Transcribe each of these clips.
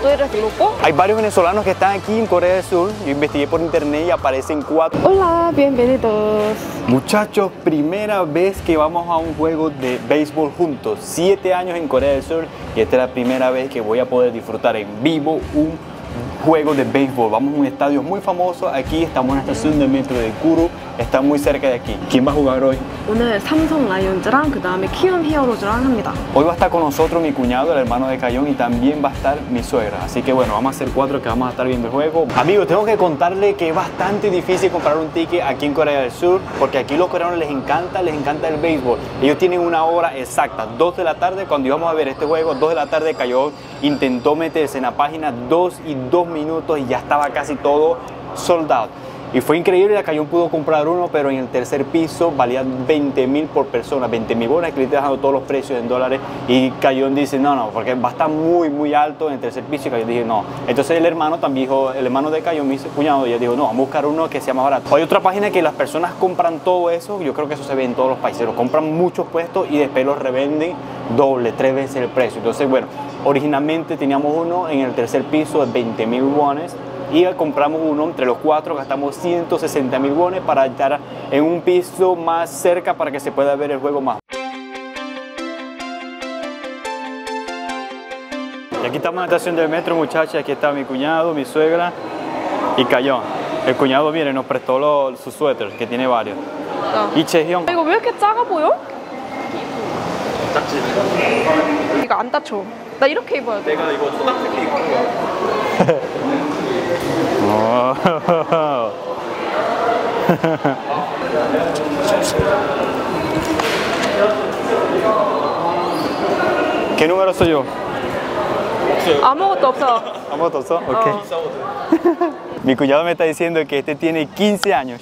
¿Tú eres grupo? Hay varios venezolanos que están aquí en Corea del Sur. Yo investigué por internet y aparecen 4. Hola, bienvenidos. Muchachos, primera vez que vamos a un juego de béisbol juntos. 7 años en Corea del Sur y esta es la primera vez que voy a poder disfrutar en vivo un juego de béisbol. Vamos a un estadio muy famoso. Aquí estamos en la estación de metro de Guru. Está muy cerca de aquí. ¿Quién va a jugar hoy? 오늘 삼성 라이온즈랑 그다음에 키움 히어로즈랑 합니다. Hoy va a estar con nosotros mi cuñado, el hermano de Cayón, y también va a estar mi suegra. Así que bueno, vamos a ser 4 que vamos a estar viendo el juego. Amigos, tengo que contarle que es bastante difícil comprar un ticket aquí en Corea del Sur, porque aquí los coreanos les encanta el béisbol. Ellos tienen una hora exacta, 2 de la tarde, cuando íbamos a ver este juego, 2 de la tarde, Cayón intentó meterse en la página 2 y 2 minutos y ya estaba casi todo sold out. Y fue increíble, la Cayón pudo comprar uno, pero en el tercer piso valía 20.000 por persona, 20.000 bolas, que le estoy dejando todos los precios en dólares. Y Cayón dice, no, porque va a estar muy alto en el tercer piso. Y Cayón dije, no. Entonces el hermano también dijo, el hermano de Cayón, mi cuñado, ya dijo, no, vamos a buscar uno que sea más barato. Hay otra página que las personas compran todo eso, yo creo que eso se ve en todos los países, lo compran muchos puestos y después los revenden doble, 3 veces el precio. Entonces, bueno, originalmente teníamos uno en el tercer piso de 20.000 wones. Y compramos uno, entre los 4 gastamos 160.000 wones para estar en un piso más cerca para que se pueda ver el juego más. Y aquí estamos en la estación del metro, muchachos. Aquí está mi cuñado, mi suegra y Cayón. El cuñado viene, nos prestó su suéter, que tiene varios. Y Chehyung. 이거 왜 이렇게 작아 보여? 이거 안 다쳐. 나 이렇게 입어야 돼. 내가 이거 초등학생 입고 ¿Qué número soy yo? 아무것도 없어. ¿Amoto 없어? Ok. Mi cuñado me está diciendo que este tiene 15 años.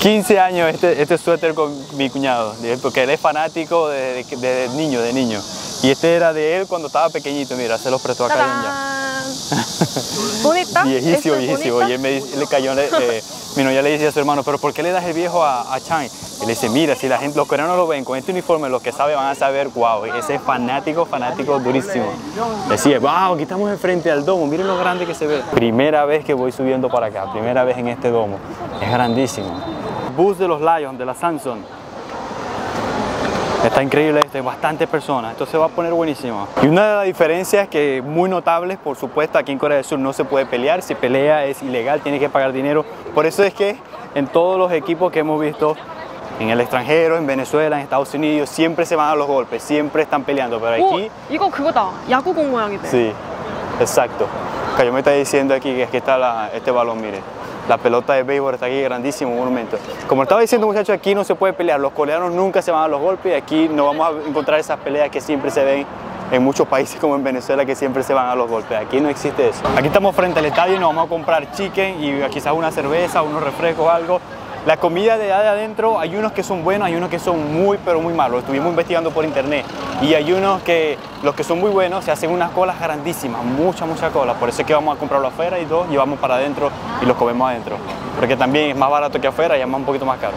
15 años este suéter con mi cuñado, porque él es fanático de niño. Y este era de él cuando estaba pequeñito, mira, se los prestó a Cayón ya. ¿Bonita? Viejísimo. Y él le cayó, mi novia le dice a su hermano, pero ¿por qué le das el viejo a Chang? Y le dice, mira, si la gente, los coreanos lo ven con este uniforme, los que saben van a saber, wow, ese es fanático durísimo. Decía, wow, aquí estamos enfrente al domo, miren lo grande que se ve. Primera vez que voy subiendo para acá, primera vez en este domo, es grandísimo. Bus de los Lions, de la Samsung. Está increíble bastantes personas, esto se va a poner buenísimo. Y una de las diferencias que muy notables, por supuesto, aquí en Corea del Sur no se puede pelear, si pelea es ilegal, tiene que pagar dinero. Por eso es que en todos los equipos que hemos visto, en el extranjero, en Venezuela, en Estados Unidos, siempre se van a los golpes, siempre están peleando, pero aquí... 이거 그거다. 야구공 모양이네. Sí, exacto. Cayón me está diciendo aquí que aquí está este balón, mire. La pelota de béisbol está aquí, grandísimo monumento. Como estaba diciendo, muchachos, aquí no se puede pelear. Los coreanos nunca se van a los golpes y aquí no vamos a encontrar esas peleas que siempre se ven en muchos países como en Venezuela, que siempre se van a los golpes. Aquí no existe eso. Aquí estamos frente al estadio y nos vamos a comprar chicken y quizás una cerveza, unos refrescos, algo. La comida de adentro, hay unos que son buenos, hay unos que son muy malos. Estuvimos investigando por internet y hay unos que, los que son muy buenos, se hacen unas colas grandísimas, mucha cola. Por eso es que vamos a comprarlo afuera y dos llevamos para adentro y los comemos adentro. Porque también es más barato que afuera y es un poquito más caro.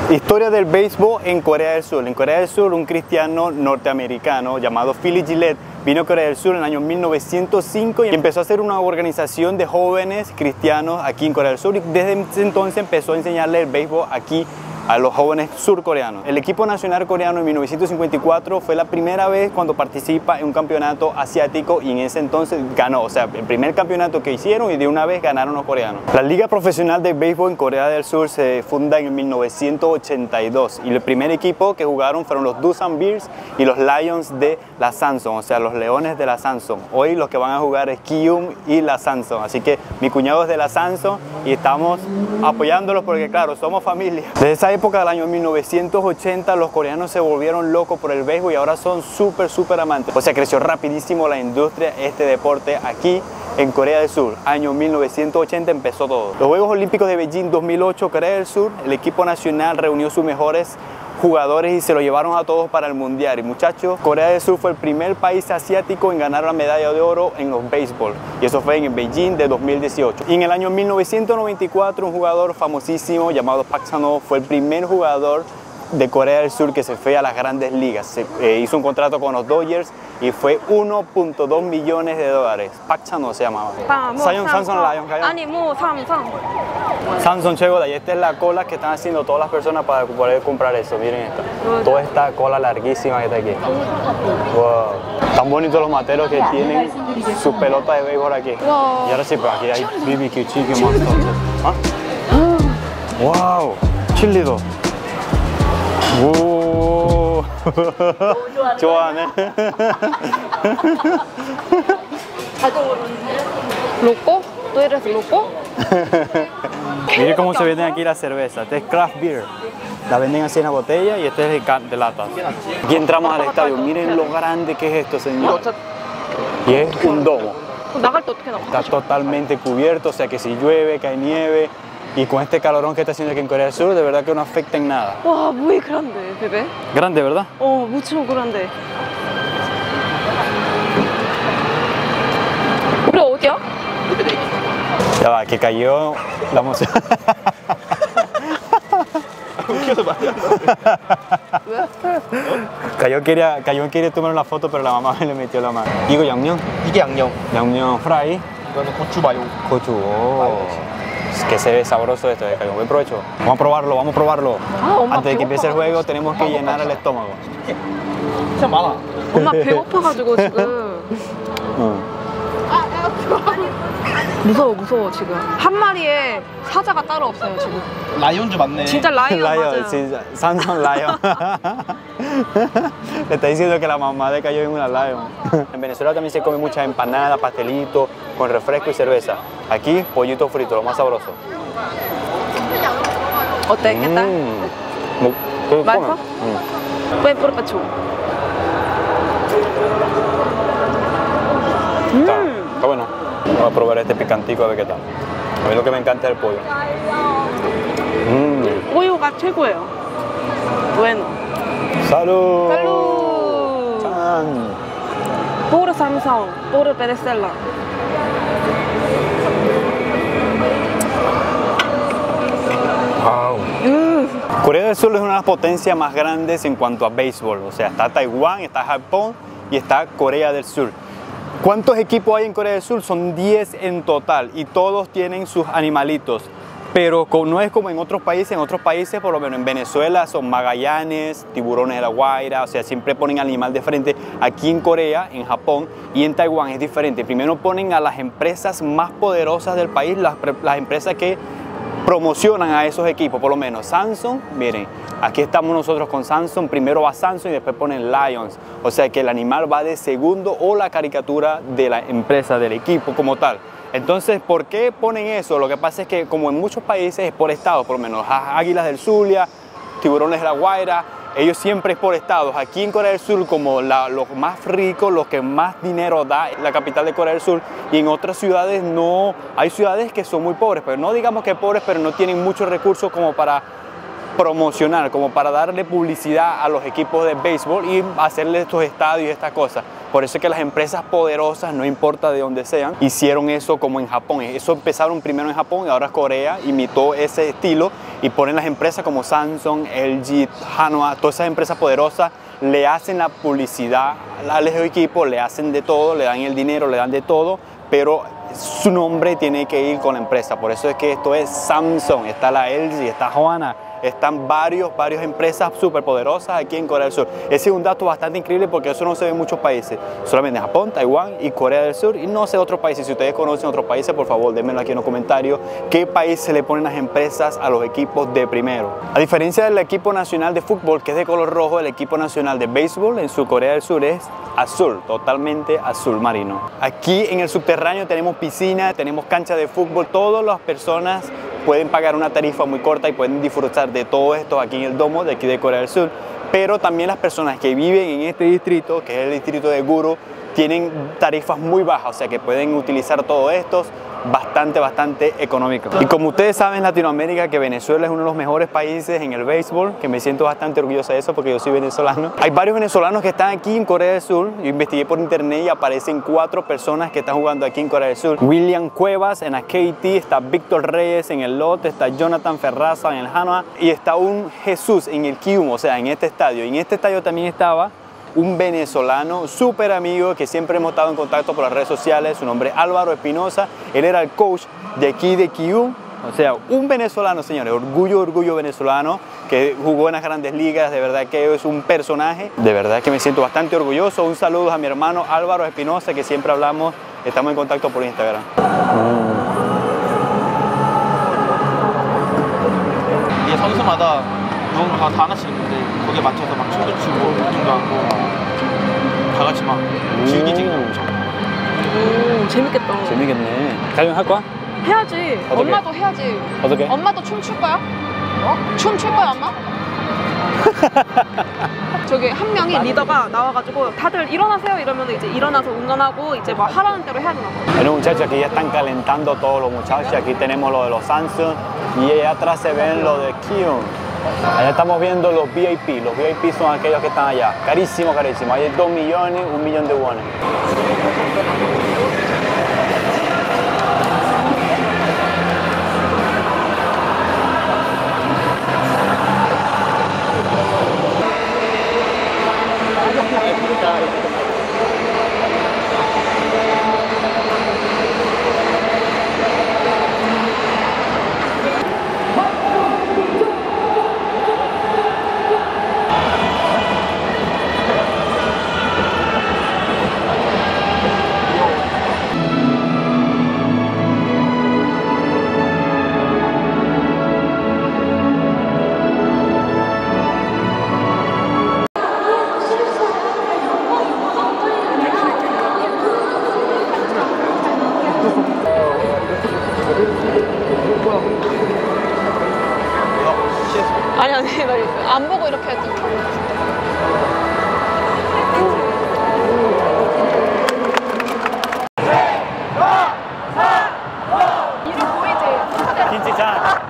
Historia del béisbol en Corea del Sur. En Corea del Sur, un cristiano norteamericano llamado Philly Gillette vino a Corea del Sur en el año 1905 y empezó a hacer una organización de jóvenes cristianos aquí en Corea del Sur y desde ese entonces empezó a enseñarle el béisbol aquí a los jóvenes surcoreanos. El equipo nacional coreano en 1954 fue la primera vez cuando participa en un campeonato asiático y en ese entonces ganó, o sea, el primer campeonato que hicieron y de una vez ganaron los coreanos. La Liga Profesional de Béisbol en Corea del Sur se funda en 1982 y el primer equipo que jugaron fueron los Doosan Bears y los Lions de la Samsung, o sea, los Leones de la Samsung. Hoy los que van a jugar es Kium y la Samsung, así que mi cuñado es de la Samsung y estamos apoyándolos porque claro, somos familia. Desde esa época del año 1980 los coreanos se volvieron locos por el béisbol y ahora son súper amantes. O sea, creció rapidísimo la industria, este deporte aquí en Corea del Sur. Año 1980 empezó todo. Los Juegos Olímpicos de Beijing 2008, Corea del Sur, el equipo nacional reunió sus mejores jugadores y se lo llevaron a todos para el mundial. Y muchachos, Corea del Sur fue el primer país asiático en ganar la medalla de oro en los béisbol y eso fue en Beijing de 2018. Y en el año 1994 un jugador famosísimo llamado Park Sang-ho fue el primer jugador de Corea del Sur que se fue a las grandes ligas. Hizo un contrato con los Dodgers y fue $1.2 millones. Park Chan-ho se llamaba. Samsung Lion. 아니 뭐 삼성. Samsung Chego, y esta es la cola que están haciendo todas las personas para poder comprar eso. Miren esta. Toda esta cola larguísima que está aquí. Wow. Tan bonitos los materos que tienen sus pelotas de béisbol aquí. Wow. Y ahora sí, pues aquí hay BBQ Chicken Monster. ¿Ah? Wow. 칠리도. 오. 좋아하네. 로꼬? ¿Tú eres loco? Miren cómo se venden aquí las cervezas. Este es craft beer. La venden así en la botella y este es de latas. Aquí entramos al estadio. Miren lo grande que es esto, señor. Y es un domo. 나갈 때 어떻게 나와? Está totalmente cubierto, o sea que si llueve, cae nieve. Y con este calorón que está haciendo aquí en Corea del Sur, de verdad que no afecta en nada. 와, muy grande, bebé. Grande, ¿verdad? mucho grande. 우리 어디야? Ya va, que cayó la emoción. Cayó quería tomar una foto, pero la mamá le metió la mano. 이거 양념? 이게 양념. 양념 프라이. 이거는 고추 마요. 고추. Es que se ve sabroso esto de Cayón. Buen provecho. Vamos a probarlo, vamos a probarlo. 엄마 Antes de que empiece el juego tenemos que llenar el estómago. 진짜 많아. 엄마 배고파가지고 지금. 무서워 지금. 한 마리에 사자가 따로 없어요 지금. 라이온즈 맞네. 진짜 라이언 맞아요. Sí, Samsung Lion. Le está diciendo que la mamá de Cayón es una Lion. En Venezuela también se come muchas empanadas, pastelitos, con refresco y cerveza. Aquí, pollito frito, lo más sabroso. 어때? ¿Qué tal? 맛있어? Puedes por pecho. Está bueno. Vamos a probar este picantico a ver qué tal. A mí lo que me encanta es el pollo. 우유가 최고예요. Bueno. ¡Salud! ¡Salud! 짠. Puro Samsung, puro Venezuela. Wow. Corea del Sur es una de las potencias más grandes en cuanto a béisbol. O sea, está Taiwán, está Japón y está Corea del Sur. ¿Cuántos equipos hay en Corea del Sur? Son 10 en total y todos tienen sus animalitos. Pero no es como en otros países, por lo menos en Venezuela son magallanes, tiburones de la Guaira, o sea, siempre ponen animal de frente. Aquí en Corea, en Japón y en Taiwán es diferente. Primero ponen a las empresas más poderosas del país, las empresas que promocionan a esos equipos, por lo menos Samsung, miren, aquí estamos nosotros con Samsung, primero va Samsung y después ponen Lions, o sea que el animal va de segundo o la caricatura de la empresa, del equipo como tal. Entonces, ¿por qué ponen eso? Lo que pasa es que como en muchos países es por estados, por lo menos Águilas del Zulia, Tiburones de la Guaira, ellos siempre es por estados. Aquí en Corea del Sur, como los más ricos, los que más dinero da la capital de Corea del Sur, y en otras ciudades no, hay ciudades que son muy pobres, pero no digamos que pobres, pero no tienen muchos recursos como para promocionar, como para darle publicidad a los equipos de béisbol y hacerle estos estadios y estas cosas. Por eso es que las empresas poderosas, no importa de dónde sean, hicieron eso como en Japón. Eso empezaron primero en Japón y ahora Corea imitó ese estilo y ponen las empresas como Samsung, LG, Hanwha, todas esas empresas poderosas le hacen la publicidad a los equipos, le hacen de todo, le dan el dinero, le dan de todo, pero su nombre tiene que ir con la empresa. Por eso es que esto es Samsung, está la LG, está Hanwha. Están varias empresas súper poderosas aquí en Corea del Sur. Ese es un dato bastante increíble porque eso no se ve en muchos países. Solamente en Japón, Taiwán y Corea del Sur. Y no sé otros países. Si ustedes conocen otros países, por favor, déjenmelo aquí en los comentarios. ¿Qué país se le ponen las empresas a los equipos de primero? A diferencia del equipo nacional de fútbol, que es de color rojo, el equipo nacional de béisbol en su Corea del Sur es azul, totalmente azul marino. Aquí en el subterráneo tenemos piscina, tenemos cancha de fútbol. Todas las personas pueden pagar una tarifa muy corta y pueden disfrutar de todo esto aquí en el domo de aquí de Corea del Sur, pero también las personas que viven en este distrito, que es el distrito de Guro, tienen tarifas muy bajas, o sea que pueden utilizar todos estos bastante económicos. Y como ustedes saben, en Latinoamérica, que Venezuela es uno de los mejores países en el béisbol, que me siento bastante orgulloso de eso porque yo soy venezolano. Hay varios venezolanos que están aquí en Corea del Sur. Yo investigué por internet y aparecen 4 personas que están jugando aquí en Corea del Sur. William Cuevas en la KT, está Víctor Reyes en el Lotte, está Jonathan Ferraza en el Hanwha y está un Jesús en el Kium, o sea, en este estadio. Y en este estadio también estaba un venezolano súper amigo que siempre hemos estado en contacto por las redes sociales. Su nombre es Álvaro Espinosa. Él era el coach de aquí de Kium. O sea, un venezolano, señores, orgullo venezolano que jugó en las grandes ligas. De verdad que es un personaje. De verdad que me siento bastante orgulloso. Un saludo a mi hermano Álvaro Espinosa, que siempre hablamos, estamos en contacto por Instagram. 이게 선수마다 무언가가 다 하나씩 있는데 거기에 맞춰서 막 춤도 추고 운동도 하고 다 같이 막 즐기지는 엄청. 재밌겠다. 재미겠네. 가령 할 거야? 해야지. 어떻게? 엄마도 해야지. 어떻게? 엄마도 춤출 거야? 춤출 거야, 엄마? 저기 한 명이 리더가 나와가지고 다들 일어나세요 이러면 이제 일어나서 운전하고 이제 뭐 하라는 대로 해야 되나 봐. Bueno, muchachos, aquí ya están calentando todos los muchachos. Aquí tenemos lo de los Samsung y allá atrás se ven lo de Kium. Allá estamos viendo los VIP. Los VIP son aquellos que están allá. Carísimo. Ahí hay 2 millones, 1 millón de wones. 아니 안 보고 이렇게 해야지. 이름 보이지? 김치찬.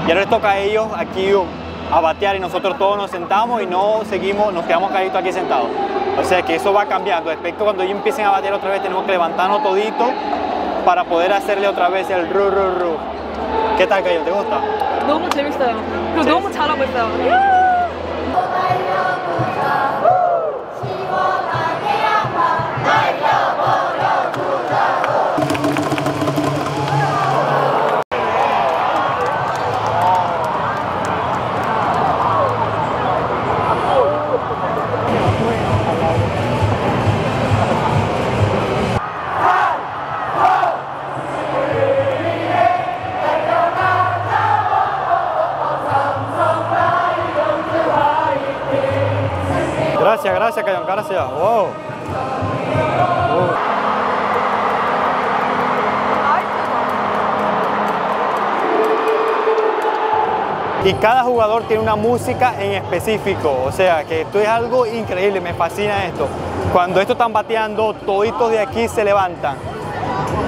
Ya les toca a ellos aquí a batear y nosotros todos nos sentamos y no seguimos, nos quedamos calladitos aquí sentados. O sea que eso va cambiando. Después cuando ellos empiecen a batear otra vez tenemos que levantarnos todito para poder hacerle otra vez el ru ru ru. ¿Qué tal, Cayo? ¿Te gusta? 너무 재밌어요. 그리고 재- 너무 잘하고 있어요. Gracias, Cayo, gracias. Wow. Y cada jugador tiene una música en específico, o sea que esto es algo increíble, me fascina esto. Cuando estos están bateando, toditos de aquí se levantan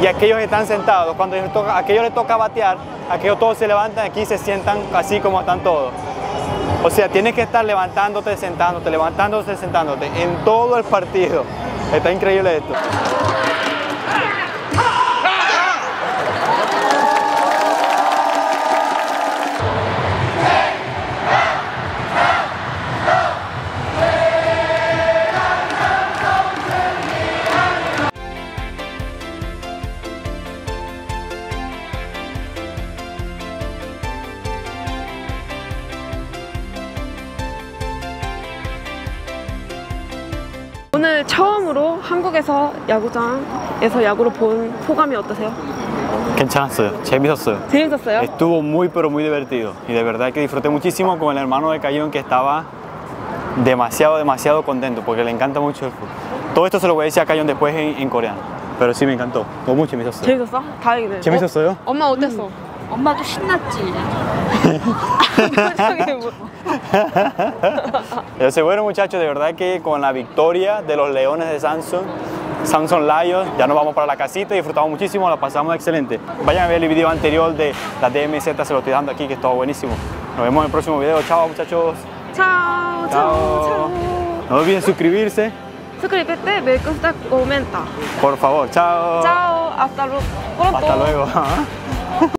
y aquellos están sentados. Cuando a aquellos les toca batear, aquellos todos se levantan aquí y se sientan así como están todos. O sea, tienes que estar levantándote, sentándote en todo el partido. Está increíble esto. 오늘 처음으로 한국에서 야구장에서 야구를 본 소감이 어떠세요? 괜찮았어요. 재밌었어요. 재밌었어요? Estuvo muy pero muy divertido y de verdad que disfruté muchísimo con el hermano de Cayón que estaba demasiado contento porque le encanta mucho el fútbol. Todo esto se lo voy a decir a Cayón después en coreano, pero sí me encantó. 너무 재밌었어요. 재밌었어? 다행이네. 재밌었어요? 엄마 어땠어? 엄마도 신났지. 표정이 뭐. Entonces, bueno muchachos, de verdad que con la victoria de los Leones de Samsung Lions, ya nos vamos para la casita y disfrutamos muchísimo, la pasamos excelente. Vayan a ver el video anterior de la DMZ, se lo estoy dando aquí, que es todo buenísimo. Nos vemos en el próximo video. Chao muchachos. chao, chao, chao. No olviden suscribirse, suscríbete, me gusta, comenta. por favor. Chao. Chao, hasta luego. Hasta luego.